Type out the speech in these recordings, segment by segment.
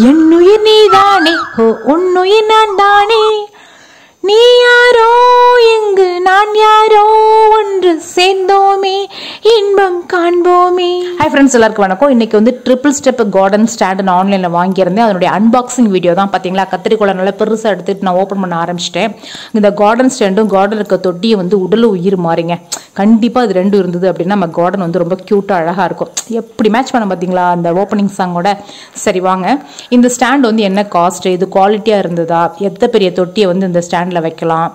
என்னுயிர் நீதானே ஓ உன்னுயிர் நான் தானே நீ யாரோ எங்கு நான் யாரோ ஒன்று சேர்ந்தோமே இன்பம் காண்போமே. ஹாய் ஃப்ரெண்ட்ஸ், எல்லாருக்கும் வணக்கம். இன்னைக்கு வந்து ட்ரிபிள் ஸ்டெப் கார்டன் ஸ்டாண்ட் நான் ஆன்லைனில் வாங்கியிருந்தேன். அதனுடைய அன்பாக்சிங் வீடியோ தான். பார்த்தீங்களா, கத்திரிக்கோளை நல்லா பெருசாக எடுத்துட்டு நான் ஓப்பன் பண்ண ஆரம்பிச்சிட்டேன். இந்த கார்டன் ஸ்டாண்டும் கார்டன் இருக்க தொட்டியை வந்து உடல் உயிர் மாறிங்க. கண்டிப்பாக இது ரெண்டும் இருந்தது அப்படின்னா நம்ம கார்டன் வந்து ரொம்ப க்யூட்டாக அழகாக இருக்கும். எப்படி மேட்ச் பண்ண பார்த்தீங்களா அந்த ஓப்பனிங் சாங்கோட. சரி வாங்க, இந்த ஸ்டாண்ட் வந்து என்ன காஸ்ட், இது குவாலிட்டியாக இருந்ததா, எத்த பெரிய தொட்டியை வந்து இந்த ஸ்டாண்டில் வைக்கலாம்,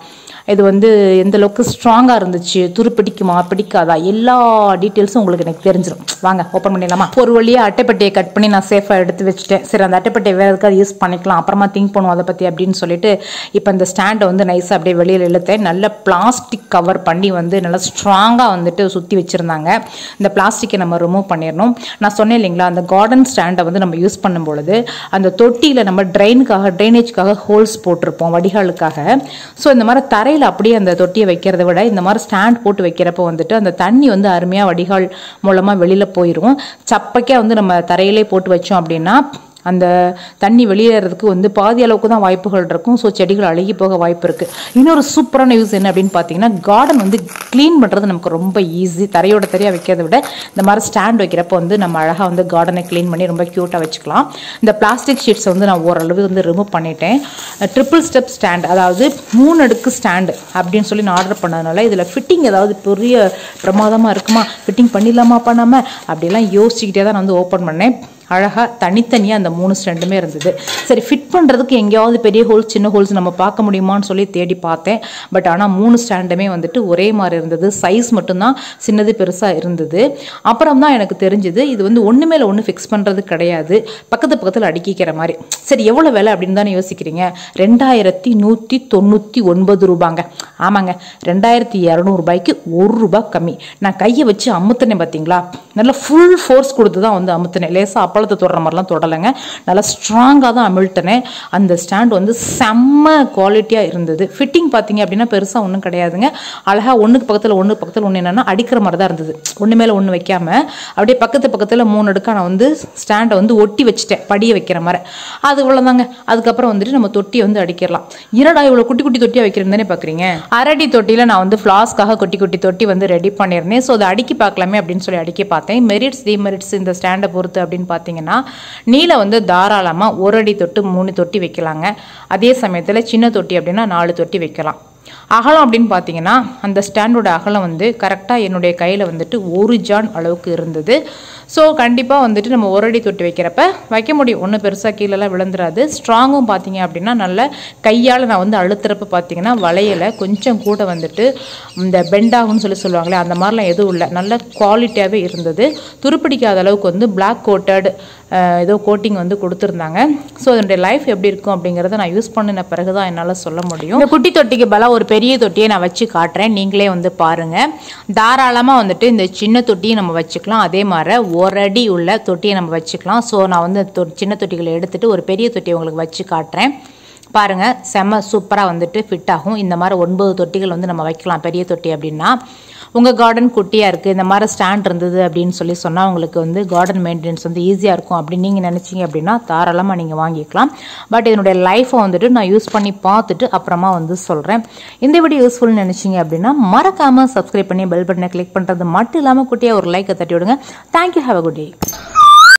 இது வந்து எந்த அளவுக்கு ஸ்ட்ராங்காக இருந்துச்சு, துரு பிடிக்குமா பிடிக்காதா, எல்லா டீட்டெயில்ஸும் உங்களுக்கு எனக்கு தெரிஞ்சிடும். வாங்க ஓப்பன் பண்ணிடலாமா. ஒரு வழியாக அட்டைப்பட்டியை கட் பண்ணி நான் சேஃபாக எடுத்து வச்சுட்டேன். சரி, அந்த அட்டைப்பட்டியை வேறு எதுக்காக யூஸ் பண்ணிக்கலாம், அப்புறமா திங்க் பண்ணுவோம் அதை பற்றி அப்படின்னு சொல்லிட்டு இப்போ இந்த ஸ்டாண்டை வந்து நைஸாக அப்படியே வெளியில் இழுத்தேன். நல்ல பிளாஸ்டிக் கவர் பண்ணி வந்து நல்லா ஸ்ட்ராங்காக வந்துட்டு சுற்றி வச்சுருந்தாங்க. இந்த பிளாஸ்டிக்கை நம்ம ரிமூவ் பண்ணிடணும். நான் சொன்னேன் இல்லைங்களா, அந்த கார்டன் ஸ்டாண்டை வந்து நம்ம யூஸ் பண்ணும்பொழுது அந்த தொட்டியில் நம்ம ட்ரைனேஜ்க்காக ஹோல்ஸ் போட்டிருப்போம் வடிகாலுக்காக. ஸோ இந்த மாதிரி தரையில் அப்படியே அந்த தொட்டியை வைக்கிறத விட இந்த மாதிரி ஸ்டாண்ட் போட்டு வைக்கிறப்ப வந்துட்டு அந்த தண்ணி வந்து அருமையாக வடிகால் மூலமாக வெளியில் போயிடும். சப்பைக்கா வந்து நம்ம தரையிலே போட்டு வச்சோம் அப்படின்னா அந்த தண்ணி வெளியேறதுக்கு வந்து பாதி அளவுக்கு தான் வாய்ப்புகள் இருக்கும். ஸோ செடிகள் அழுகி போக வாய்ப்பு இருக்குது. இன்னொரு சூப்பரான யூஸ் என்ன அப்படின்னு பார்த்தீங்கன்னா, கார்டன் வந்து க்ளீன் பண்ணுறது நமக்கு ரொம்ப ஈஸி. தரையோட தரையாக வைக்கிறத விட இந்த மாதிரி ஸ்டாண்ட் வைக்கிறப்போ வந்து நம்ம அழகாக வந்து கார்டனை க்ளீன் பண்ணி ரொம்ப க்யூட்டாக வச்சுக்கலாம். இந்த பிளாஸ்டிக் ஷீட்ஸை வந்து நான் ஓரளவு வந்து ரிமூவ் பண்ணிட்டேன். ட்ரிபிள் ஸ்டெப் ஸ்டாண்ட், அதாவது 3 அடுக்கு ஸ்டாண்டு அப்படின்னு சொல்லி நான் ஆர்டர் பண்ணதுனால இதில் ஃபிட்டிங் ஏதாவது பெரிய பிரமாதமாக இருக்குமா, ஃபிட்டிங் பண்ணிடலாமா பண்ணாமல் அப்படிலாம் யோசிச்சுக்கிட்டே தான் நான் வந்து ஓப்பன் பண்ணேன். அழகாக தனித்தனியாக அந்த 3 ஸ்டாண்டுமே இருந்தது. சரி, ஃபிட் பண்ணுறதுக்கு எங்கேயாவது பெரிய ஹோல்ஸ் சின்ன ஹோல்ஸ் நம்ம பார்க்க முடியுமான்னு சொல்லி தேடி பார்த்தேன். பட் ஆனால் 3 ஸ்டாண்டுமே வந்துட்டு ஒரே மாதிரி இருந்தது. சைஸ் மட்டும்தான் சின்னது பெருசாக இருந்தது. அப்புறம் தான் எனக்கு தெரிஞ்சுது இது வந்து ஒன்று மேலே ஒன்று ஃபிக்ஸ் பண்ணுறது கிடையாது, பக்கத்தில் அடுக்கிக்கிற மாதிரி. சரி, எவ்வளோ விலை அப்படின்னு தானே யோசிக்கிறீங்க. 2199 ரூபாங்க. ஆமாங்க, 2200 ரூபாய்க்கு ₹1 கம்மி. நான் கையை வச்சு அமுத்தினேன் பார்த்தீங்களா, நல்லா ஃபுல் ஃபோர்ஸ் கொடுத்து தான் வந்து அமுத்தினேன். லேசாக அப்பளத்தை தொடுற மாதிரிலாம் தொடலைங்க, நல்லா ஸ்ட்ராங்காக தான் அமிழ்த்தினேன். அந்த ஸ்டாண்ட் வந்து செம்ம குவாலிட்டியாக இருந்தது. ஃபிட்டிங் பார்த்தீங்க அப்படின்னா பெருசாக ஒன்றும் கிடையாதுங்க. அழகாக ஒன்றுக்கு பக்கத்தில் ஒன்று என்னென்னா அடிக்கிற மாதிரி தான் இருந்தது. ஒன்று மேலே ஒன்று வைக்காமல் அப்படியே பக்கத்தில் 3 அடுக்காக நான் வந்து ஸ்டாண்டை வந்து ஒட்டி வச்சுட்டேன், படியை வைக்கிற மாதிரி. அது இவ்வளோதாங்க. அதுக்கப்புறம் வந்துட்டு நம்ம தொட்டியை வந்து அடிக்கிடலாம். இரடா இவ்வளோ குட்டி குட்டி தொட்டியாக வைக்கிறேன்னு தானே பார்க்குறீங்க. அரடி தொட்டியில் நான் வந்து ஃப்ளாஸ்க்காக குட்டி தொட்டி வந்து ரெடி பண்ணியிருந்தேன். ஸோ அதை அடுக்கி பார்க்கலாமே அப்படின்னு சொல்லி அடுக்கி பார்த்தேன். மெரிட்ஸ் டிமெரிட்ஸ் இந்த ஸ்டாண்டை பொறுத்து அப்படின்னு பார்த்தீங்கன்னா, நீளம் வந்து தாராளமாக 1 அடி தொட்டு 3 தொட்டி வைக்கலாங்க. அதே சமயத்தில் சின்ன தொட்டி அப்படின்னா 4 தொட்டி வைக்கலாம். அகலம் அப்படின்னு பார்த்தீங்கன்னா அந்த ஸ்டாண்டோட அகலம் வந்து கரெக்டாக என்னுடைய கையில் வந்துட்டு 1 ஜான் அளவுக்கு இருந்தது. ஸோ கண்டிப்பாக வந்துட்டு நம்ம 1 அடி தொட்டி வைக்கிறப்ப வைக்க முடியும், ஒன்றும் பெருசாக கீழெல்லாம் விழுந்துராது. ஸ்ட்ராங்கும் பார்த்தீங்க அப்படின்னா நல்ல கையால் நான் வந்து அழுத்துறப்ப பார்த்தீங்கன்னா வளையலை கொஞ்சம் கூட வந்துட்டு இந்த பெண்டாகும்னு சொல்லுவாங்களே அந்த மாதிரிலாம் எதுவும் இல்லை, நல்ல குவாலிட்டியாகவே இருந்தது. துருப்பிடிக்காத அளவுக்கு வந்து பிளாக் கோட்டட் ஏதோ கோட்டிங் வந்து கொடுத்துருந்தாங்க. ஸோ அதனுடைய லைஃப் எப்படி இருக்கும் அப்படிங்கிறத நான் யூஸ் பண்ணின பிறகு தான் என்னால் சொல்ல முடியும். இந்த குட்டி தொட்டிக்கு பதிலாக ஒரு பெரிய தொட்டியை நான் வச்சு காட்டுறேன், நீங்களே வந்து பாருங்கள். தாராளமாக வந்துட்டு இந்த சின்ன தொட்டியை நம்ம வச்சுக்கலாம், அதே மாதிரி 1 அடி உள்ள தொட்டியை நம்ம வச்சுக்கலாம். ஸோ நான் வந்து சின்ன தொட்டிகளை எடுத்துகிட்டு ஒரு பெரிய தொட்டியை உங்களுக்கு வச்சு காட்டுறேன். பாருங்கள், செம்ம சூப்பராக வந்துட்டு ஃபிட் ஆகும். இந்த மாதிரி 9 தொட்டிகள் வந்து நம்ம வைக்கலாம் பெரிய தொட்டி அப்படின்னா. உங்கள் கார்டன் குட்டியாக இருக்குது, இந்த மாதிரி ஸ்டாண்ட் இருந்தது அப்படின்னு சொல்லி சொன்னால் உங்களுக்கு வந்து கார்டன் மெயின்டெனன்ஸ் வந்து ஈஸியாக இருக்கும் அப்படின்னு நீங்கள் நினச்சிங்க அப்படின்னா தாராளமாக நீங்கள் வாங்கிக்கலாம். பட் இதனுடைய லைஃப்பை வந்துட்டு நான் யூஸ் பண்ணி பார்த்துட்டு அப்புறமா வந்து சொல்கிறேன். இந்த வீடியோ யூஸ்ஃபுல்னு நினச்சிங்க அப்படின்னா மறக்காமல் சப்ஸ்கிரைப் பண்ணி பெல் பட்டனை கிளிக் பண்ணுறது மட்டும் இல்லாமல் குட்டியாக ஒரு லைக்கை தட்டி விடுங்க. Thank you, have a good day.